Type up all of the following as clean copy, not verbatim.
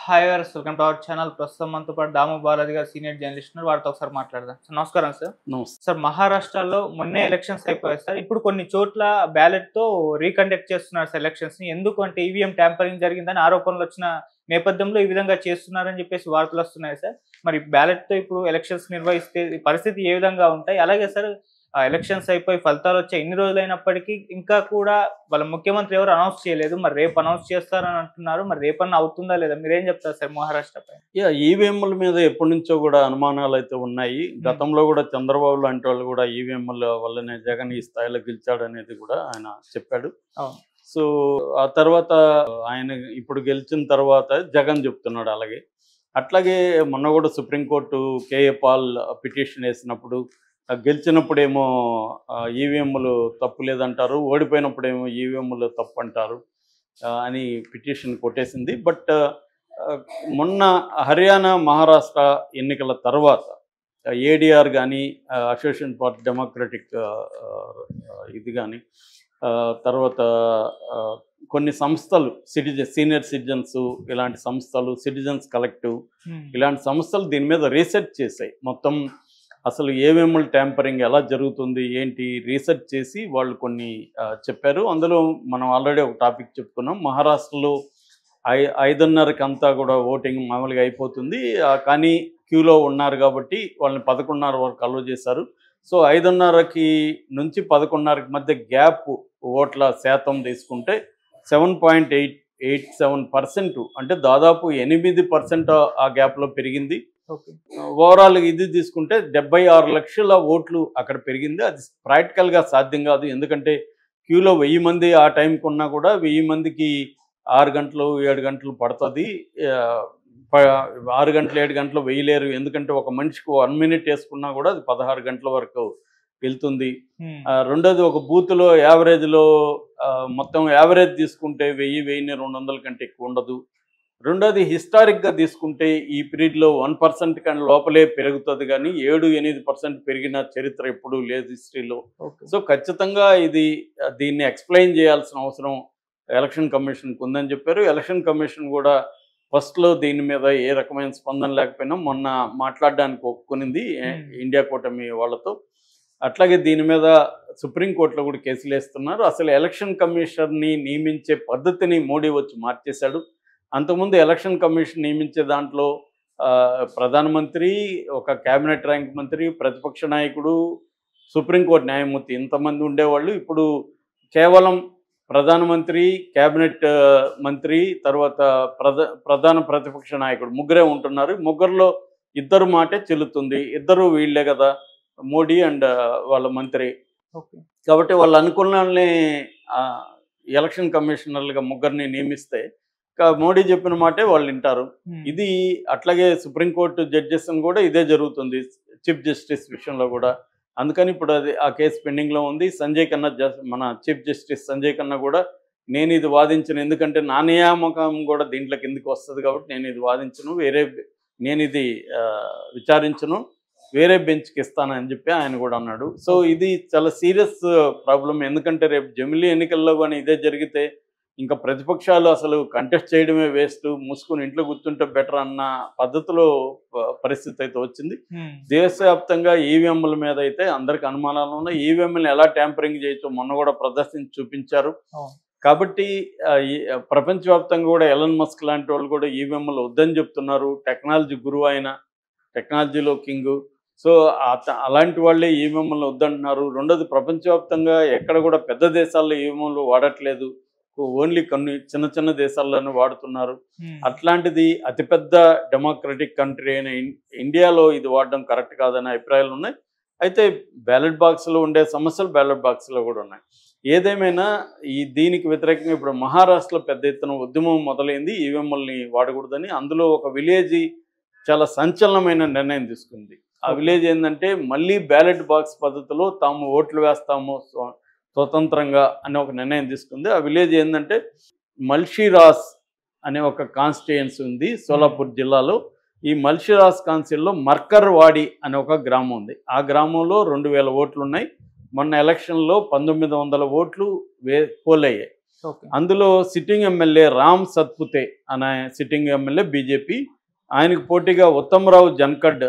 Hi గారు, welcome to our channel. ప్రస్తుతం మనతో పాటు దాము బాలాజీ గారు సీనియర్ జర్నలిస్ట్ ఉన్నారు. వారితో ఒకసారి మాట్లాడదాం. సార్ నమస్కారం సార్. నమస్తే. సార్ మహారాష్ట్రలో మొన్నే ఎలక్షన్స్ అయిపోయాయి సార్. ఇప్పుడు కొన్ని చోట్ల బ్యాలెట్‌తో రీకండక్ట్ చేస్తున్నారు సార్ ఎలక్షన్స్‌ని. ఎందుకు అంటే ఈవీఎం ట్యాంపరింగ్ జరిగిందని ఆరోపణలు వచ్చిన నేపథ్యంలో ఈ విధంగా చేస్తున్నారని చెప్పేసి వార్తలు వస్తున్నాయి సార్. మరి బ్యాలెట్‌తో ఇప్పుడు ఎలక్షన్స్ నిర్వహిస్తే ఈ పరిస్థితి ఏ విధంగా ఉంటాయి? అలాగే సార్ ఎలక్షన్స్ అయిపోయి ఫలితాలు వచ్చాయి ఇన్ని రోజులైనప్పటికీ ఇంకా కూడా వాళ్ళ ముఖ్యమంత్రి ఎవరు అనౌన్స్ చేయలేదు. మరి రేపు అనౌన్స్ చేస్తారని అంటున్నారు. మరి రేపన్నా అవుతుందా లేదా? మీరేం చెప్తారు సార్ మహారాష్ట్ర పైన? ఈవీఎంల మీద ఎప్పటి నుంచో కూడా అనుమానాలు అయితే ఉన్నాయి. గతంలో కూడా చంద్రబాబు లాంటి వాళ్ళు కూడా ఈవీఎంల వల్లనే జగన్ ఈ స్థాయిలో గెలిచాడనేది కూడా ఆయన చెప్పాడు. అవును. సో ఆ తర్వాత ఆయన ఇప్పుడు గెలిచిన తర్వాత జగన్ చెప్తున్నాడు అలాగే. అట్లాగే మొన్న కూడా సుప్రీంకోర్టు కేఏ పాల్ పిటిషన్ వేసినప్పుడు గెలిచినప్పుడేమో ఈవీఎంలు తప్పు లేదంటారు, ఓడిపోయినప్పుడేమో ఈవీఎంలు తప్పు అంటారు అని పిటిషన్ కొట్టేసింది. బట్ మొన్న హర్యానా మహారాష్ట్ర ఎన్నికల తర్వాత ఏడీఆర్ కానీ అసోసియేషన్ ఫర్ డెమోక్రటిక్ ఇది కానీ తర్వాత కొన్ని సంస్థలు సీనియర్ సిటిజన్స్ ఇలాంటి సంస్థలు సిటిజన్స్ కలెక్టివ్ ఇలాంటి సంస్థలు దీని మీద రీసెర్చ్ చేశాయి. మొత్తం అసలు ఏమేమి ట్యాంపరింగ్ ఎలా జరుగుతుంది ఏంటి రీసెర్చ్ చేసి వాళ్ళు కొన్ని చెప్పారు. అందులో మనం ఆల్రెడీ ఒక టాపిక్ చెప్పుకున్నాం. మహారాష్ట్రలో 5:30కి అంతా కూడా ఓటింగ్ మామూలుగా అయిపోతుంది. కానీ క్యూలో ఉన్నారు కాబట్టి వాళ్ళని 11:30 వరకు అలో చేశారు. సో 5:30కి నుంచి 11:30కి మధ్య గ్యాప్ ఓట్ల శాతం తీసుకుంటే 7.87% అంటే దాదాపు 8% ఆ గ్యాప్లో పెరిగింది. ఓవరాల్ ఇది తీసుకుంటే 76 లక్షల ఓట్లు అక్కడ పెరిగింది. అది ప్రాక్టికల్గా సాధ్యం కాదు. ఎందుకంటే క్యూలో 1000 మంది ఆ టైంకి ఉన్నా కూడా 1000 మందికి 6 గంటలు 7 గంటలు పడుతుంది. 6 గంటలు 7 గంటలు వేయలేరు. ఎందుకంటే ఒక మనిషికి 1 మినిట్ వేసుకున్నా కూడా అది 16 గంటల వరకు వెళ్తుంది. రెండోది ఒక బూత్లో యావరేజ్లో మొత్తం యావరేజ్ తీసుకుంటే 1000-1200 కంటే ఎక్కువ ఉండదు. రెండోది హిస్టారిక్గా తీసుకుంటే ఈ పీరియడ్లో 1% కానీ లోపలే పెరుగుతుంది, కానీ 7-8% పెరిగిన చరిత్ర ఎప్పుడూ లేదు హిస్టరీలో. సో ఖచ్చితంగా దీన్ని ఎక్స్ప్లెయిన్ చేయాల్సిన అవసరం ఎలక్షన్ కమిషన్కి ఉందని చెప్పారు. ఎలక్షన్ కమిషన్ కూడా ఫస్ట్లో దీని మీద ఏ రకమైన స్పందన లేకపోయినా మొన్న మాట్లాడడానికి ఒప్పుకునింది ఇండియా కూటమి వాళ్ళతో. అట్లాగే దీని మీద సుప్రీంకోర్టులో కూడా కేసులు వేస్తున్నారు. అసలు ఎలక్షన్ కమిషన్ని నియమించే పద్ధతిని మోడీ వచ్చి మార్చేశాడు. అంతకుముందు ఎలక్షన్ కమిషన్ నియమించే దాంట్లో ప్రధానమంత్రి, ఒక క్యాబినెట్ ర్యాంక్ మంత్రి, ప్రతిపక్ష నాయకుడు, సుప్రీంకోర్టు న్యాయమూర్తి ఇంతమంది ఉండేవాళ్ళు. ఇప్పుడు కేవలం ప్రధానమంత్రి, క్యాబినెట్ మంత్రి, తర్వాత ప్రధాన ప్రతిపక్ష నాయకుడు ముగ్గురే ఉంటున్నారు. ముగ్గురులో ఇద్దరు మాటే చెల్లుతుంది. ఇద్దరు వీళ్ళే కదా, మోడీ అండ్ వాళ్ళ మంత్రి. కాబట్టి వాళ్ళు అనుకున్ననే ఎలక్షన్ కమిషనర్లుగా ముగ్గురిని నియమిస్తే మోడీ చెప్పిన మాటే వాళ్ళు వింటారు. ఇది అట్లాగే సుప్రీంకోర్టు జడ్జెస్ కూడా ఇదే జరుగుతుంది చీఫ్ జస్టిస్ విషయంలో కూడా. అందుకని ఇప్పుడు ఆ కేసు పెండింగ్లో ఉంది. సంజయ్ ఖన్నా, మన చీఫ్ జస్టిస్ సంజయ్ ఖన్నా కూడా నేను ఇది వాదించను, ఎందుకంటే నా నియామకం కూడా దీంట్లో కిందకి వస్తుంది కాబట్టి నేను ఇది వాదించను, నేను ఇది విచారించను, వేరే బెంచ్కి ఇస్తానని చెప్పి ఆయన కూడా అన్నాడు. సో ఇది చాలా సీరియస్ ప్రాబ్లం. ఎందుకంటే రేపు జమిలీ ఎన్నికల్లో కానీ ఇదే జరిగితే ఇంకా ప్రతిపక్షాలు అసలు కంటెస్ట్ చేయడమే వేస్ట్, మూసుకుని ఇంట్లో కూర్చుంటే బెటర్ అన్న పద్ధతిలో పరిస్థితి అయితే వచ్చింది. దేశవ్యాప్తంగా ఈవీఎంల మీద అయితే అందరికి అనుమానాలు ఉన్నాయి. ఈవీఎంలను ఎలా ట్యాంపరింగ్ చేయొచ్చో మొన్న కూడా ప్రదర్శించి చూపించారు. కాబట్టి ప్రపంచవ్యాప్తంగా కూడా ఎలన్ మస్క్ లాంటి వాళ్ళు కూడా ఈవీఎంలు వద్దని చెప్తున్నారు. టెక్నాలజీ గురువు అయిన, టెక్నాలజీలో కింగ్. సో అలాంటి వాళ్ళే ఈవీఎంలు వద్దంటున్నారు. రెండోది ప్రపంచవ్యాప్తంగా ఎక్కడ కూడా పెద్ద దేశాల్లో ఈవీఎంలు వాడట్లేదు, ఓన్లీ కొన్ని చిన్న చిన్న దేశాల్లోనే వాడుతున్నారు. అట్లాంటిది అతిపెద్ద డెమోక్రటిక్ కంట్రీ అయిన ఇండియాలో ఇది వాడడం కరెక్ట్ కాదనే అభిప్రాయాలు ఉన్నాయి. అయితే బ్యాలెట్ బాక్స్లో ఉండే సమస్యలు బ్యాలెట్ బాక్స్లో కూడా ఉన్నాయి. ఏదేమైనా దీనికి వ్యతిరేకంగా ఇప్పుడు మహారాష్ట్రలో పెద్ద ఎత్తున ఉద్యమం మొదలైంది ఈవీఎంలని వాడకూడదని. అందులో ఒక విలేజ్ చాలా సంచలనమైన నిర్ణయం తీసుకుంది. ఆ విలేజ్ ఏంటంటే మళ్ళీ బ్యాలెట్ బాక్స్ పద్ధతిలో తాము ఓట్లు వేస్తాము స్వతంత్రంగా అనే ఒక నిర్ణయం తీసుకుంది. ఆ విలేజ్ ఏంటంటే మల్షీరాస్ అనే ఒక కాన్స్టిట్యుయెన్సీ ఉంది సోలాపూర్ జిల్లాలో. ఈ మల్షీరాస్ కాన్స్టిట్యున్సీలో మర్కర్వాడి అనే ఒక గ్రామం ఉంది. ఆ గ్రామంలో 2000 ఓట్లు ఉన్నాయి. మొన్న ఎలక్షన్లో 1900 ఓట్లు పోలయ్యాయి. అందులో సిట్టింగ్ ఎమ్మెల్యే రామ్ సత్పుతే అనే సిట్టింగ్ ఎమ్మెల్యే బీజేపీ, ఆయనకు పోటీగా ఉత్తమరావు జన్కడ్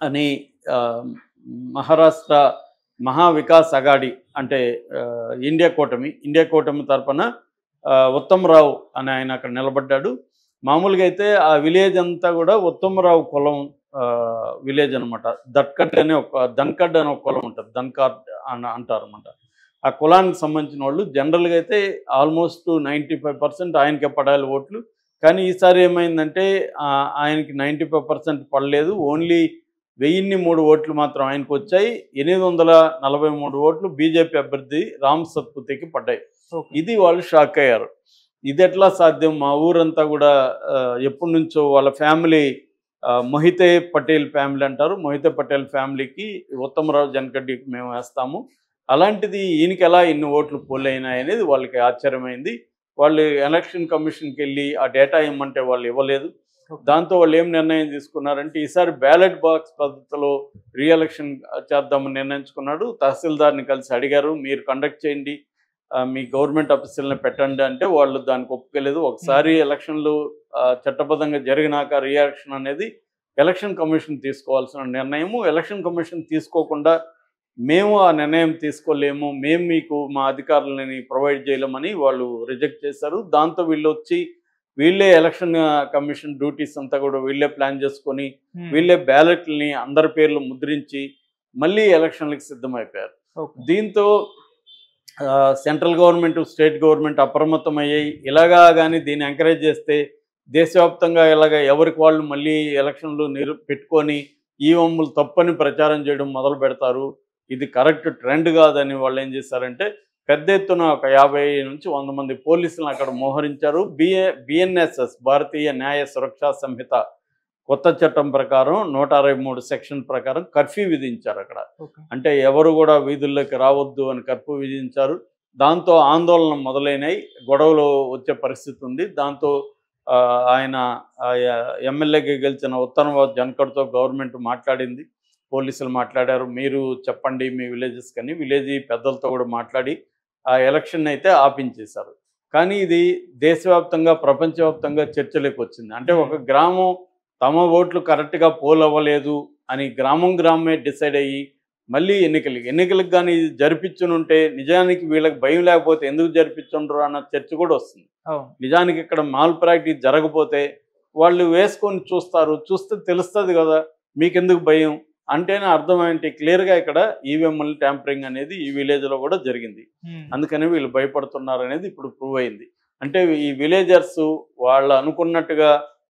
అని మహారాష్ట్ర మహా వికాస్ అగాడి అంటే ఇండియా కూటమి తరపున ఉత్తమరావు అని ఆయన అక్కడ నిలబడ్డాడు. మామూలుగా అయితే ఆ విలేజ్ అంతా కూడా ఉత్తమరావు కులం విలేజ్ అనమాట. దన్కడ్ అనే ఒక కులం ఉంటుంది, ధన్కాడ్ అని అంటారు అనమాట. ఆ కులానికి సంబంధించిన వాళ్ళు జనరల్గా అయితే ఆల్మోస్ట్ 95% ఆయనకే పడాలి ఓట్లు. కానీ ఈసారి ఏమైందంటే ఆయనకి 95% పడలేదు. ఓన్లీ 1003 ఓట్లు మాత్రం ఆయనకు వచ్చాయి. 843 ఓట్లు బీజేపీ అభ్యర్థి రామ్ సత్పుతేకి పడ్డాయి. ఇది వాళ్ళు షాక్ అయ్యారు. ఇది ఎట్లా సాధ్యం? మా ఊరంతా కూడా ఎప్పటి నుంచో వాళ్ళ ఫ్యామిలీ మొహితే పటేల్ ఫ్యామిలీ అంటారు. మొహితే పటేల్ ఫ్యామిలీకి ఉత్తమరావు జన్కడ్కి మేము వేస్తాము. అలాంటిది ఈయనకి ఎలా ఇన్ని ఓట్లు పోల్ అయినాయి అనేది వాళ్ళకి ఆశ్చర్యమైంది. వాళ్ళు ఎలక్షన్ కమిషన్కి వెళ్ళి ఆ డేటా ఇవ్వమంటే వాళ్ళు ఇవ్వలేదు. దాంతో వాళ్ళు ఏం నిర్ణయం తీసుకున్నారంటే ఈసారి బ్యాలెట్ బాక్స్ పద్ధతిలో రీఎలక్షన్ చేద్దామని నిర్ణయించుకున్నాడు. తహసీల్దార్ని కలిసి అడిగారు, మీరు కండక్ట్ చేయండి, మీ గవర్నమెంట్ ఆఫీసులను పెట్టండి అంటే వాళ్ళు దానికి ఒప్పుకోలేదు. ఒకసారి ఎలక్షన్లు చట్టబద్ధంగా జరిగినాక రీఎలక్షన్ అనేది ఎలక్షన్ కమిషన్ తీసుకోవాల్సిన నిర్ణయము. ఎలక్షన్ కమిషన్ తీసుకోకుండా మేము ఆ నిర్ణయం తీసుకోలేము, మేము మీకు మా అధికారులని ప్రొవైడ్ చేయలేమని వాళ్ళు రిజెక్ట్ చేశారు. దాంతో వీళ్ళు వచ్చి వీళ్ళే ఎలక్షన్ కమిషన్ డ్యూటీస్ అంతా కూడా వీళ్ళే ప్లాన్ చేసుకొని వీళ్ళే బ్యాలెట్లని అందరి పేర్లు ముద్రించి మళ్ళీ ఎలక్షన్లకు సిద్ధమైపోయారు. దీంతో సెంట్రల్ గవర్నమెంట్, స్టేట్ గవర్నమెంట్ అప్రమత్తమయ్యాయి. ఇలాగా కానీ దీన్ని ఎంకరేజ్ చేస్తే దేశవ్యాప్తంగా ఇలాగ ఎవరికి వాళ్ళు మళ్ళీ ఎలక్షన్లు పెట్టుకొని ఈవీఎంలు తప్పని ప్రచారం చేయడం మొదలు పెడతారు. ఇది కరెక్ట్ ట్రెండ్ కాదని వాళ్ళు ఏం చేశారంటే పెద్ద ఎత్తున ఒక 50 నుంచి 100 మంది పోలీసులను అక్కడ మోహరించారు. బిఎన్ఎస్ఎస్ భారతీయ న్యాయ సురక్షా సంహిత కొత్త చట్టం ప్రకారం 163 సెక్షన్ ప్రకారం కర్ఫ్యూ విధించారు అక్కడ. అంటే ఎవరు కూడా వీధుల్లోకి రావద్దు అని కర్ఫ్యూ విధించారు. దాంతో ఆందోళన మొదలైనవి, గొడవలు వచ్చే పరిస్థితి ఉంది. దాంతో ఆయన ఎమ్మెల్యేగా గెలిచిన ఉత్తమరావు జన్కడ్తో గవర్నమెంట్ మాట్లాడింది, పోలీసులు మాట్లాడారు, మీరు చెప్పండి మీ విలేజెస్ కానీ విలేజ్ పెద్దలతో కూడా మాట్లాడి ఆ ఎలక్షన్ అయితే ఆపించేశారు. కానీ ఇది దేశవ్యాప్తంగా ప్రపంచవ్యాప్తంగా చర్చలోకి వచ్చింది. అంటే ఒక గ్రామం తమ ఓట్లు కరెక్ట్గా పోల్ అవ్వలేదు అని గ్రామమే డిసైడ్ అయ్యి మళ్ళీ ఎన్నికలకు కానీ జరిపించునుంటే నిజానికి వీళ్ళకి భయం లేకపోతే ఎందుకు జరిపించుండ్రు అన్న చర్చ కూడా వస్తుంది. నిజానికి ఇక్కడ మాల్ ప్రాక్టీస్ జరగకపోతే వాళ్ళు వేసుకొని చూస్తే తెలుస్తుంది కదా, మీకెందుకు భయం అంటేనే అర్థం ఏంటి, క్లియర్గా ఇక్కడ ఈవీఎంఎల్ ట్యాంపరింగ్ అనేది ఈ విలేజ్లో కూడా జరిగింది, అందుకని వీళ్ళు భయపడుతున్నారు అనేది ఇప్పుడు ప్రూవ్ అయింది. అంటే ఈ విలేజర్స్ వాళ్ళు అనుకున్నట్టుగా